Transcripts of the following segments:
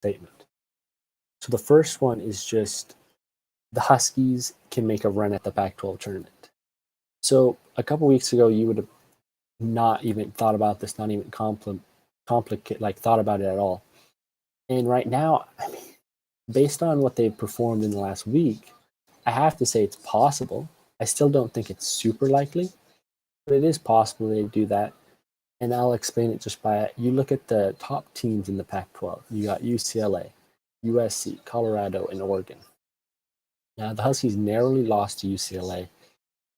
statement. So the first one is just the Huskies can make a run at the Pac-12 tournament. So a couple weeks ago, you would have not even thought about this, not even thought about it at all. And right now, I mean, based on what they've performed in the last week, I have to say it's possible. I still don't think it's super likely, but it is possible they do that. And I'll explain it just by you look at the top teams in the Pac 12. You got UCLA, USC, Colorado, and Oregon. Now, the Huskies narrowly lost to UCLA.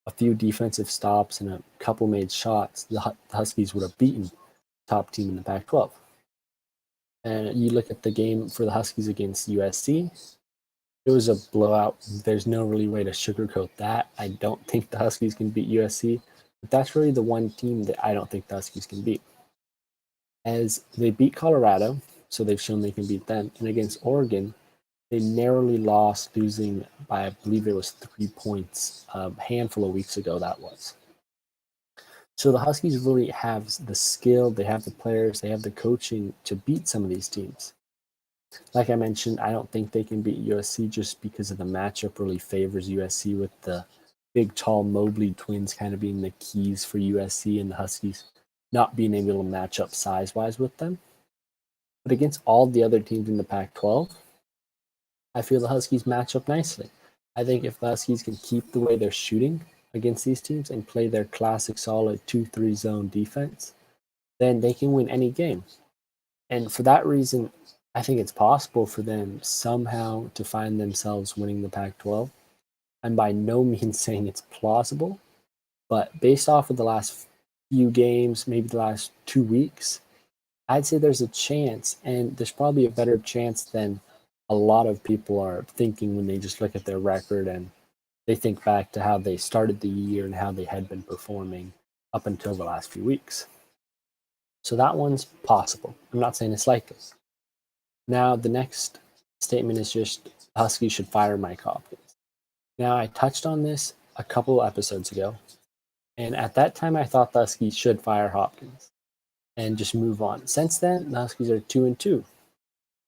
A few defensive stops and a couple made shots, the Huskies would have beaten the top team in the Pac 12. And you look at the game for the Huskies against USC, it was a blowout. There's no really way to sugarcoat that. I don't think the Huskies can beat USC, but that's really the one team that I don't think the Huskies can beat. As they beat Colorado, so they've shown they can beat them, and against Oregon, they narrowly lost, losing by, I believe it was 3 points a handful of weeks ago, that was. So the Huskies really have the skill, they have the players, they have the coaching to beat some of these teams. Like I mentioned, I don't think they can beat USC just because of the matchup really favors USC with the big, tall Mobley twins kind of being the keys for USC and the Huskies not being able to match up size-wise with them. But against all the other teams in the Pac-12, I feel the Huskies match up nicely. I think if the Huskies can keep the way they're shooting against these teams and play their classic solid 2-3 zone defense, then they can win any game. And for that reason, I think it's possible for them somehow to find themselves winning the Pac-12. I'm by no means saying it's plausible, but based off of the last few games, maybe the last 2 weeks, I'd say there's a chance, and there's probably a better chance than a lot of people are thinking when they just look at their record and they think back to how they started the year and how they had been performing up until the last few weeks. So that one's possible. I'm not saying it's likely. Now, the next statement is just Huskies should fire Mike Hopkins. Now, I touched on this a couple episodes ago, and at that time, I thought the Huskies should fire Hopkins and just move on. Since then, the Huskies are 2-2.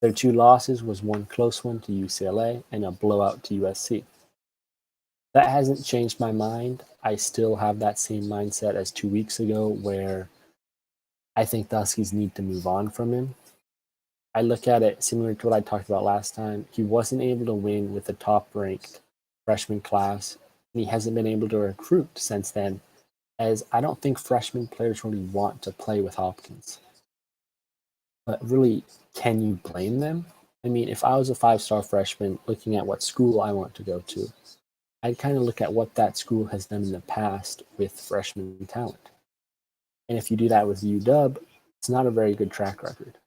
Their 2 losses was one close one to UCLA and a blowout to USC. That hasn't changed my mind. I still have that same mindset as 2 weeks ago where I think the Huskies need to move on from him. I look at it similar to what I talked about last time. He wasn't able to win with the top-ranked freshman class, and he hasn't been able to recruit since then, as I don't think freshman players really want to play with Hopkins. But really, can you blame them? I mean, if I was a 5-star freshman looking at what school I want to go to, I'd kind of look at what that school has done in the past with freshman talent. And if you do that with UW, it's not a very good track record.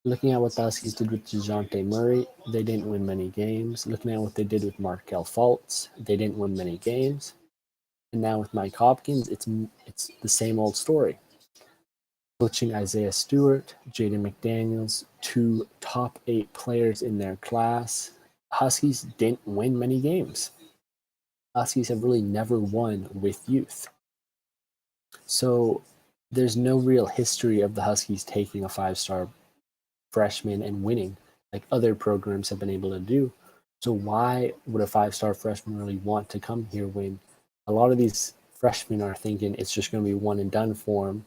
Looking at what the Huskies did with DeJounte Murray, they didn't win many games. Looking at what they did with Markelle Fultz, they didn't win many games. And now with Mike Hopkins, it's the same old story. Coaching Isaiah Stewart, Jaden McDaniels, 2 top 8 players in their class, Huskies didn't win many games. Huskies have really never won with youth. So there's no real history of the Huskies taking a 5-star freshman and winning like other programs have been able to do. So why would a 5-star freshman really want to come here when a lot of these freshmen are thinking it's just going to be one and done for them?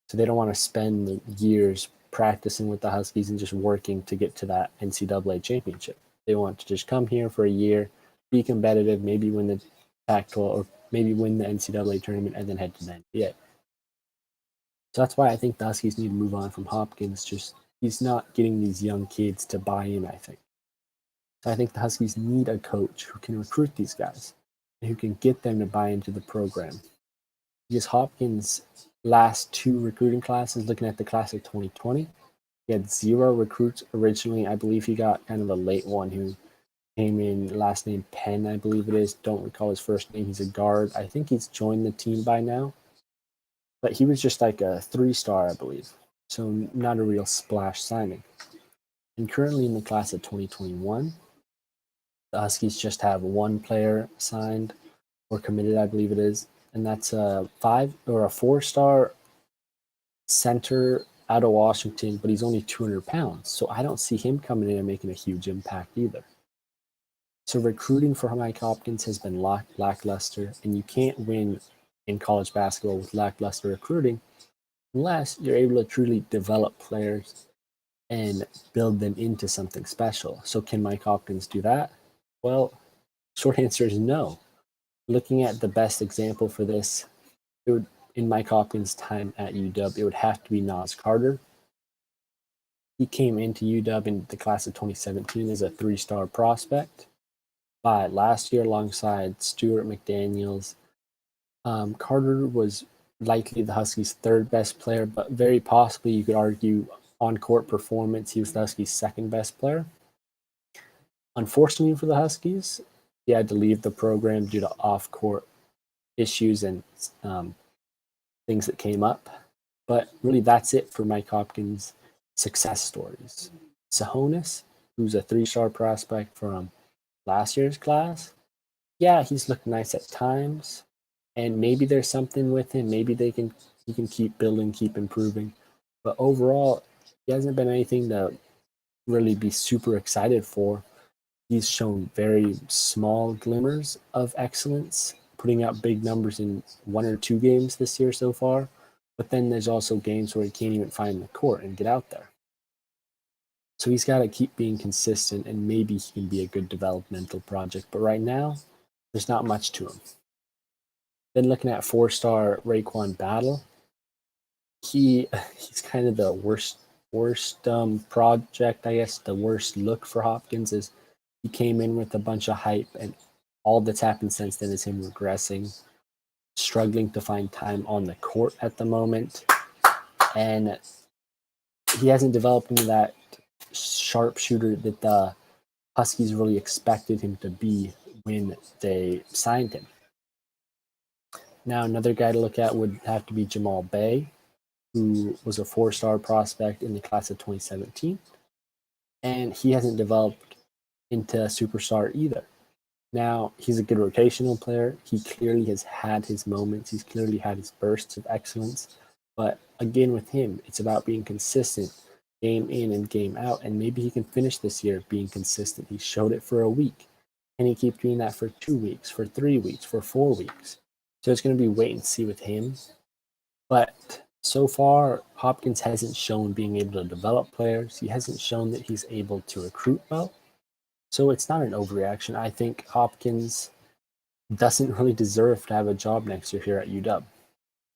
So they don't want to spend the years practicing with the Huskies and just working to get to that NCAA championship. They want to just come here for a year, be competitive, maybe win the Pac-12 or maybe win the NCAA tournament and then head to the NBA. So that's why I think the Huskies need to move on from Hopkins. Just he's not getting these young kids to buy in, I think. So I think the Huskies need a coach who can recruit these guys and who can get them to buy into the program. Because Hopkins' last 2 recruiting classes, looking at the class of 2020, he had 0 recruits originally. I believe he got kind of a late one who came in, last name Penn, I believe it is. Don't recall his first name. He's a guard. I think he's joined the team by now. But he was just like a 3-star, I believe. So not a real splash signing. And currently in the class of 2021, the Huskies just have 1 player signed or committed, I believe it is. And that's a 4-star center out of Washington, but he's only 200 pounds. So I don't see him coming in and making a huge impact either. So recruiting for Mike Hopkins has been lackluster, and you can't win in college basketball with lackluster recruiting unless you're able to truly develop players and build them into something special. So can Mike Hopkins do that? Well, short answer is no. Looking at the best example for this, it would, in Mike Hopkins' time at UW, it would have to be Nas Carter. He came into UW in the class of 2017 as a 3-star prospect. By last year, alongside Stuart McDaniels, Carter was likely the Huskies' third best player, but very possibly you could argue on court performance, he was the Huskies' second best player. Unfortunately for the Huskies, he had to leave the program due to off court issues and things that came up. But really, that's it for Mike Hopkins' success stories. Sahonis, who's a 3-star prospect from last year's class, yeah, he's looked nice at times, and maybe there's something with him. Maybe he can keep building, keep improving. But overall, he hasn't been anything to really be super excited for. He's shown very small glimmers of excellence, putting up big numbers in 1 or 2 games this year so far. But then there's also games where he can't even find the court and get out there. So he's got to keep being consistent, and maybe he can be a good developmental project. But right now, there's not much to him. Then looking at 4-star Raekwon Battle, he's kind of the worst project, I guess. The worst look for Hopkins is he came in with a bunch of hype, and all that's happened since then is him regressing, struggling to find time on the court at the moment, and he hasn't developed into that sharpshooter that the Huskies really expected him to be when they signed him. Now, another guy to look at would have to be Jamal Bay, who was a 4-star prospect in the class of 2017, and he hasn't developed into a superstar either. Now, he's a good rotational player. He clearly has had his moments. He's clearly had his bursts of excellence. But again, with him, it's about being consistent game in and game out. And maybe he can finish this year being consistent. He showed it for a week. And he keep doing that for 2 weeks, for 3 weeks, for 4 weeks. So it's going to be wait and see with him. But so far, Hopkins hasn't shown being able to develop players. He hasn't shown that he's able to recruit well. So it's not an overreaction. I think Hopkins doesn't really deserve to have a job next year here at UW.